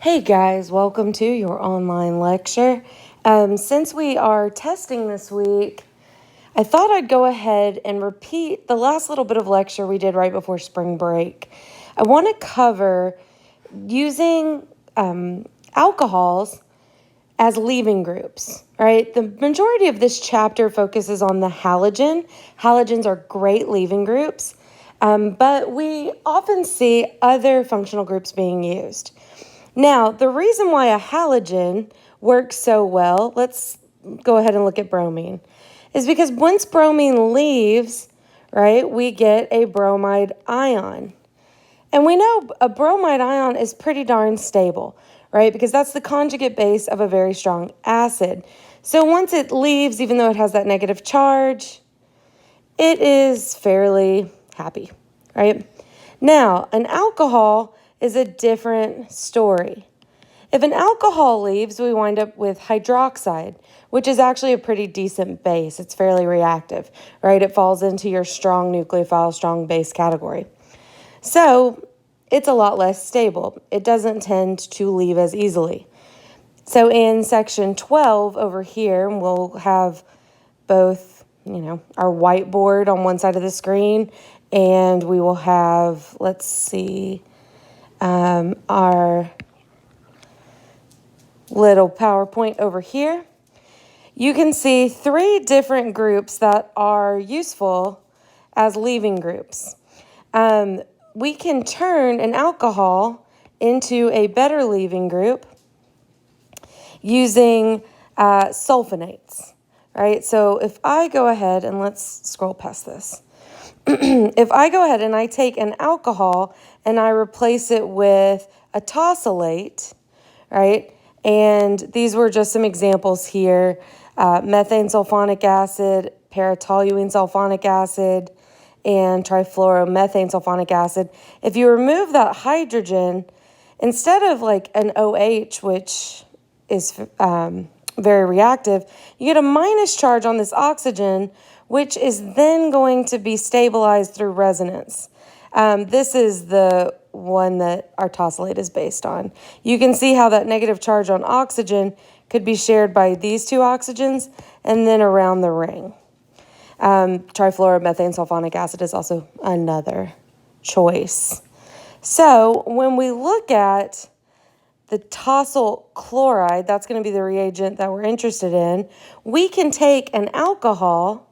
Hey guys, welcome to your online lecture. Since we are testing this week, I thought I'd go ahead and repeat the last little bit of lecture we did right before spring break. I want to cover using alcohols as leaving groups, right? The majority of this chapter focuses on the halogen. Halogens are great leaving groups, but we often see other functional groups being used. Now, the reason why a halogen works so well, let's go ahead and look at bromine, is because once bromine leaves, right, we get a bromide ion. And we know a bromide ion is pretty darn stable, right, because that's the conjugate base of a very strong acid. So once it leaves, even though it has that negative charge, it is fairly happy, right? Now, an alcohol is a different story. If an alcohol leaves, we wind up with hydroxide, which is actually a pretty decent base. It's fairly reactive, right? It falls into your strong nucleophile, strong base category. So it's a lot less stable. It doesn't tend to leave as easily. So in section 12 over here, we'll have both, our whiteboard on one side of the screen, and we will have, let's see, our little PowerPoint over here. You can see 3 different groups that are useful as leaving groups. We can turn an alcohol into a better leaving group using sulfonates, right? So if I go ahead and let's scroll past this. If I go ahead and I take an alcohol and I replace it with a tosylate, right? And these were just some examples here. Methane sulfonic acid, paratoluene sulfonic acid, and trifluoromethane sulfonic acid. If you remove that hydrogen, instead of like an OH, which is very reactive, you get a minus charge on this oxygen, which is then going to be stabilized through resonance. This is the one that our tosylate is based on. You can see how that negative charge on oxygen could be shared by these 2 oxygens and then around the ring. Trifluoromethane sulfonic acid is also another choice. So when we look at the tosyl chloride, that's going to be the reagent that we're interested in, we can take an alcohol,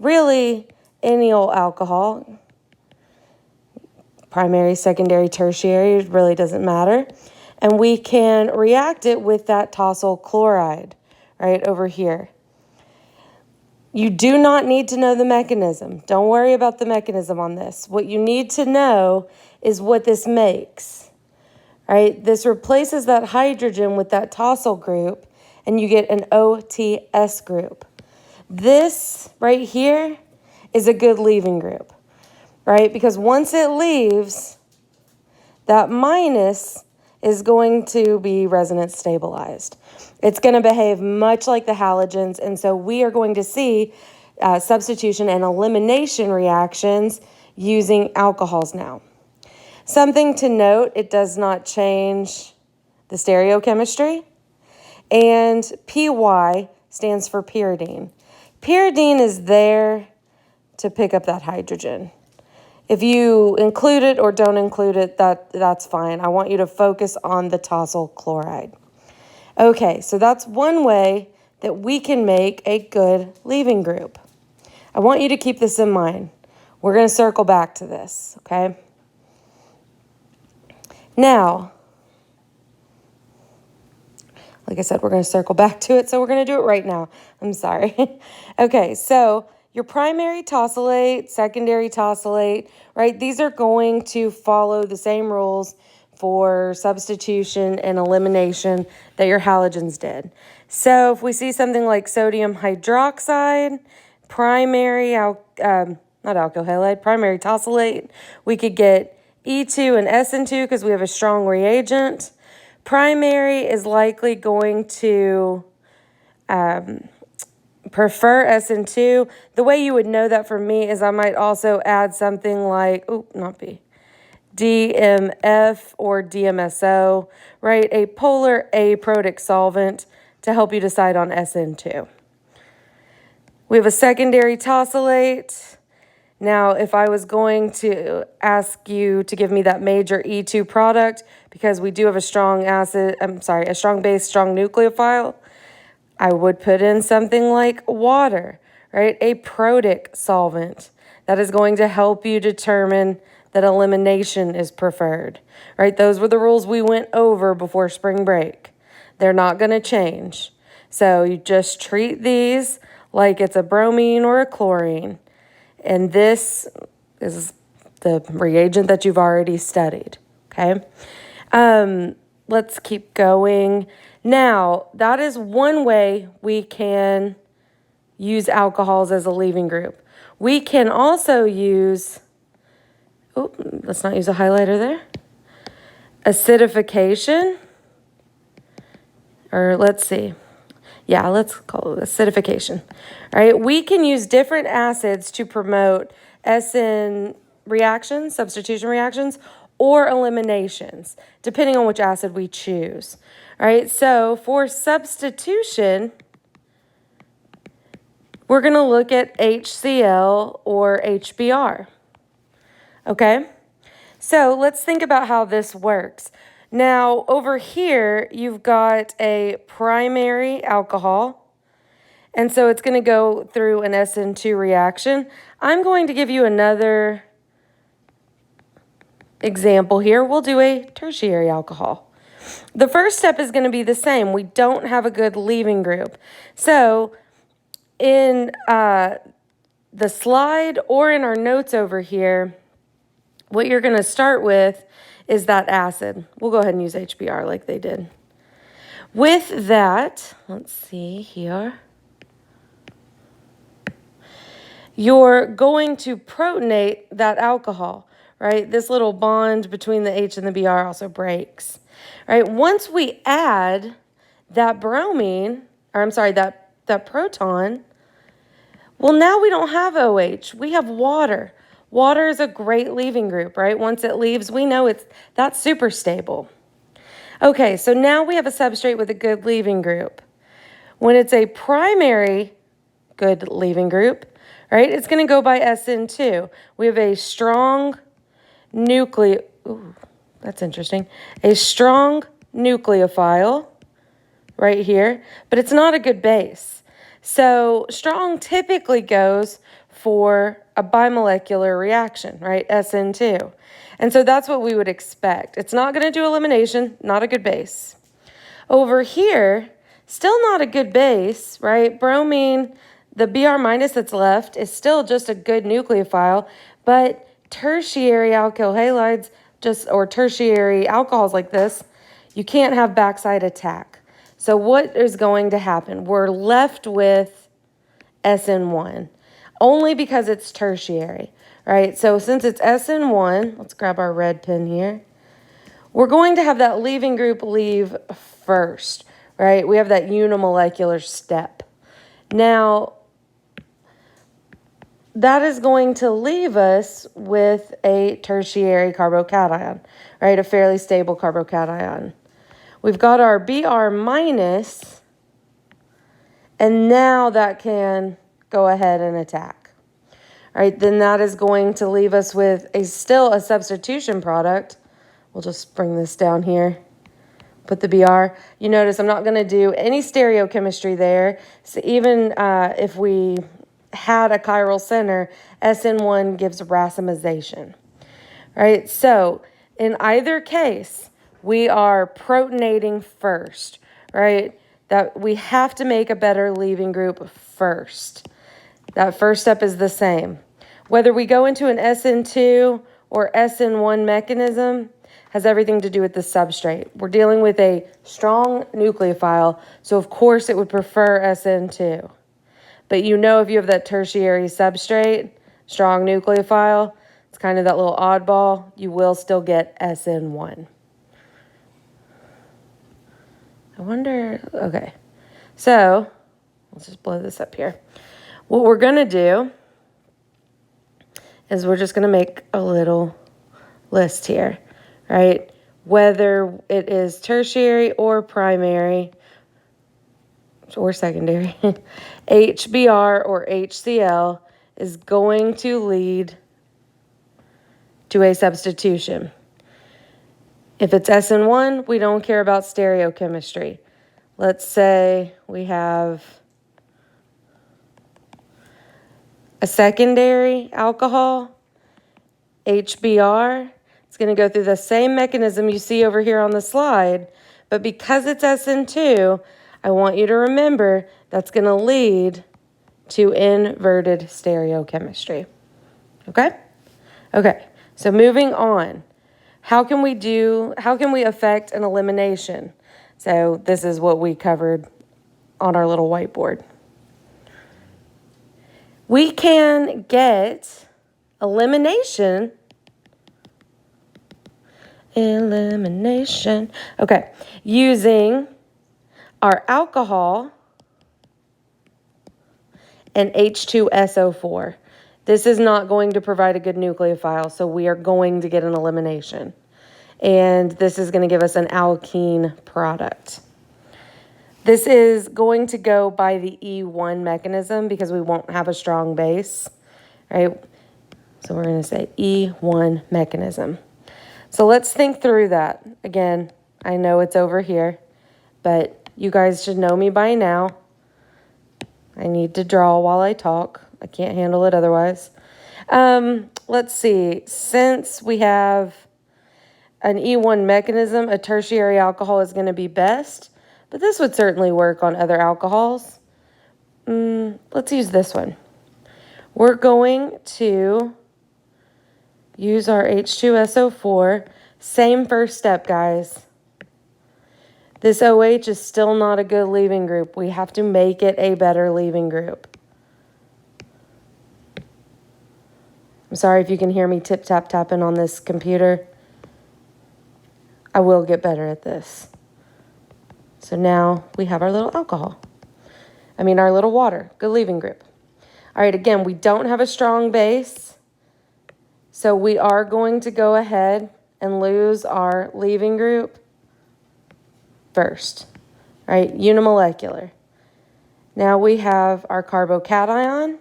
really any old alcohol, primary, secondary, tertiary, it really doesn't matter, and we can react it with that tosyl chloride right over here. You do not need to know the mechanism. Don't worry about the mechanism on this. What you need to know is what this makes, right? This replaces that hydrogen with that tosyl group, and you get an OTS group. This right here is a good leaving group, right? Because once it leaves, that minus is going to be resonance stabilized. It's going to behave much like the halogens, and so we are going to see substitution and elimination reactions using alcohols now. Something to note, it does not change the stereochemistry, and PY stands for pyridine. Pyridine is there to pick up that hydrogen. If you include it or don't include it, that's fine. I want you to focus on the tosyl chloride. Okay, so that's one way that we can make a good leaving group. I want you to keep this in mind. We're going to circle back to this, okay? Now, like I said, we're going to circle back to it, so we're going to do it right now. I'm sorry. Okay, so your primary tosylate, secondary tosylate, right? These are going to follow the same rules for substitution and elimination that your halogens did. So if we see something like sodium hydroxide, primary tosylate, we could get E2 and SN2 because we have a strong reagent. Primary is likely going to prefer SN2. The way you would know that for me is I might also add something like, DMF or DMSO, right? A polar aprotic solvent to help you decide on SN2. We have a secondary tosylate. Now, if I was going to ask you to give me that major E2 product, because we do have a strong base, strong nucleophile, I would put in something like water, right? A protic solvent that is going to help you determine that elimination is preferred, right? Those were the rules we went over before spring break. They're not going to change. So you just treat these like it's a bromine or a chlorine. And this is the reagent that you've already studied, okay? Let's keep going. Now, that is one way we can use alcohols as a leaving group. We can also use, let's not use a highlighter there, acidification, or let's see. Yeah, let's call it acidification. All right, we can use different acids to promote SN reactions, substitution reactions, or eliminations, depending on which acid we choose. All right, so for substitution, we're going to look at HCl or HBr. Okay, so let's think about how this works. Now, over here, you've got a primary alcohol, and so it's going to go through an SN2 reaction. I'm going to give you another example here. We'll do a tertiary alcohol. The first step is going to be the same. We don't have a good leaving group. So in the slide or in our notes over here, what you're going to start with is that acid. We'll go ahead and use HBr like they did. With that, let's see here. You're going to protonate that alcohol, right? This little bond between the H and the Br also breaks, right? Once we add that bromine, or I'm sorry, that proton, well, now we don't have OH. We have water. Water is a great leaving group, right? Once it leaves, we know that's super stable. Okay, so now we have a substrate with a good leaving group. When it's a primary good leaving group, right, it's going to go by SN2. We have a strong that's interesting. A strong nucleophile right here, but it's not a good base. So strong typically goes for a bimolecular reaction, right? SN2. And so that's what we would expect. It's not going to do elimination, not a good base. Over here, still not a good base, right? Bromine, the Br minus that's left is still just a good nucleophile, but tertiary alkyl halides or tertiary alcohols like this, you can't have backside attack. So what is going to happen? We're left with SN1 only because it's tertiary, right? So since it's SN1, let's grab our red pen here. We're going to have that leaving group leave first, right? We have that unimolecular step. Now, that is going to leave us with a tertiary carbocation, right? A fairly stable carbocation. We've got our Br minus, and now that can go ahead and attack. All right, then that is going to leave us with still a substitution product. We'll just bring this down here. Put the Br. You notice I'm not going to do any stereochemistry there. So even if we had a chiral center, SN1 gives racemization. Right? So in either case, we are protonating first, right? That we have to make a better leaving group first. That first step is the same. Whether we go into an SN2 or SN1 mechanism has everything to do with the substrate. We're dealing with a strong nucleophile, so of course it would prefer SN2. But you know if you have that tertiary substrate, strong nucleophile, it's kind of that little oddball, you will still get SN1. I wonder, okay. So, let's just blow this up here. What we're going to do is we're just going to make a little list here, right? Whether it is tertiary or primary or secondary, HBr or HCl is going to lead to a substitution. If it's SN1, we don't care about stereochemistry. Let's say we have a secondary alcohol, HBr. It's going to go through the same mechanism you see over here on the slide, but because it's SN2, I want you to remember that's going to lead to inverted stereochemistry. Okay? Okay, so moving on. How can we affect an elimination? So this is what we covered on our little whiteboard. We can get elimination. Okay, using our alcohol and H2SO4. This is not going to provide a good nucleophile, so we are going to get an elimination. And this is going to give us an alkene product. This is going to go by the E1 mechanism because we won't have a strong base, right? So we're going to say E1 mechanism. So let's think through that. Again, I know it's over here, but you guys should know me by now. I need to draw while I talk. I can't handle it otherwise. Let's see. Since we have an E1 mechanism, a tertiary alcohol is going to be best, but this would certainly work on other alcohols. Let's use this one. We're going to use our H2SO4. Same first step, guys. This OH is still not a good leaving group. We have to make it a better leaving group. I'm sorry if you can hear me tap-tapping on this computer. I will get better at this. So now we have our little alcohol. Our little water. Good leaving group. All right, again, we don't have a strong base. So we are going to go ahead and lose our leaving group first, right? Unimolecular. Now we have our carbocation,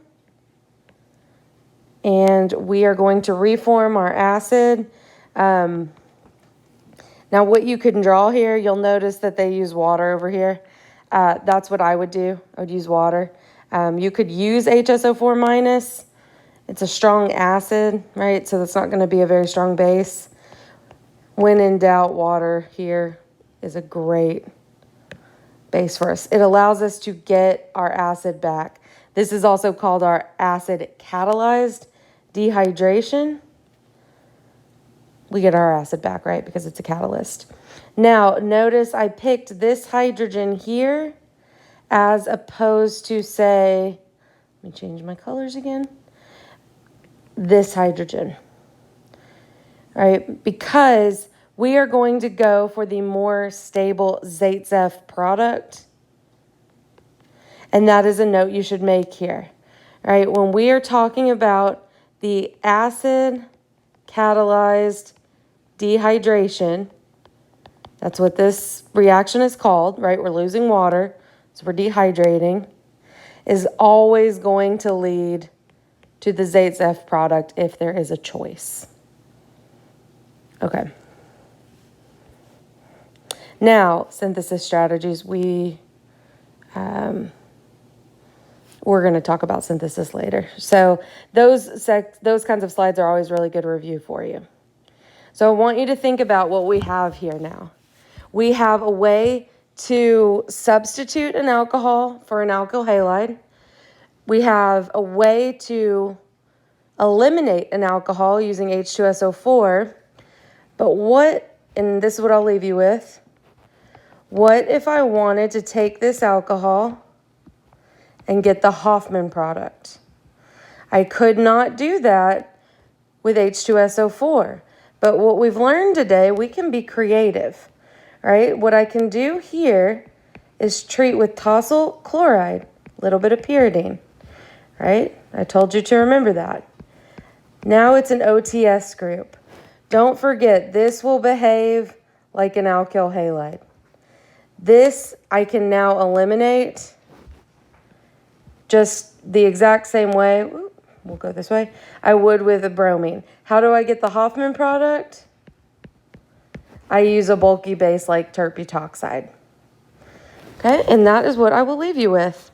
and we are going to reform our acid. Now what you can draw here, you'll notice that they use water over here. That's what I would do. I would use water. You could use HSO4 minus. It's a strong acid, right? So that's not going to be a very strong base. When in doubt, water here is a great base for us. It allows us to get our acid back. This is also called our acid-catalyzed dehydration. We get our acid back, right? Because it's a catalyst. Now, notice I picked this hydrogen here as opposed to, say, let me change my colors again. This hydrogen, right? Because we are going to go for the more stable Zaitsev product. And that is a note you should make here, right? When we are talking about the acid-catalyzed dehydration, that's what this reaction is called, right? We're losing water, so we're dehydrating, is always going to lead to the Zaitsev product if there is a choice. Okay. Now, synthesis strategies. We're going to talk about synthesis later. So those kinds of slides are always really good review for you. So I want you to think about what we have here now. We have a way to substitute an alcohol for an alkyl halide. We have a way to eliminate an alcohol using H2SO4. But what, and this is what I'll leave you with, what if I wanted to take this alcohol and get the Hoffman product? I could not do that with H2SO4. But what we've learned today, we can be creative, right? What I can do here is treat with tosyl chloride, a little bit of pyridine, right? I told you to remember that. Now it's an OTS group. Don't forget, this will behave like an alkyl halide. This I can now eliminate just the exact same way. We'll go this way. I would with a bromine. How do I get the Hoffman product? I use a bulky base like terpetoxide. Okay, and that is what I will leave you with.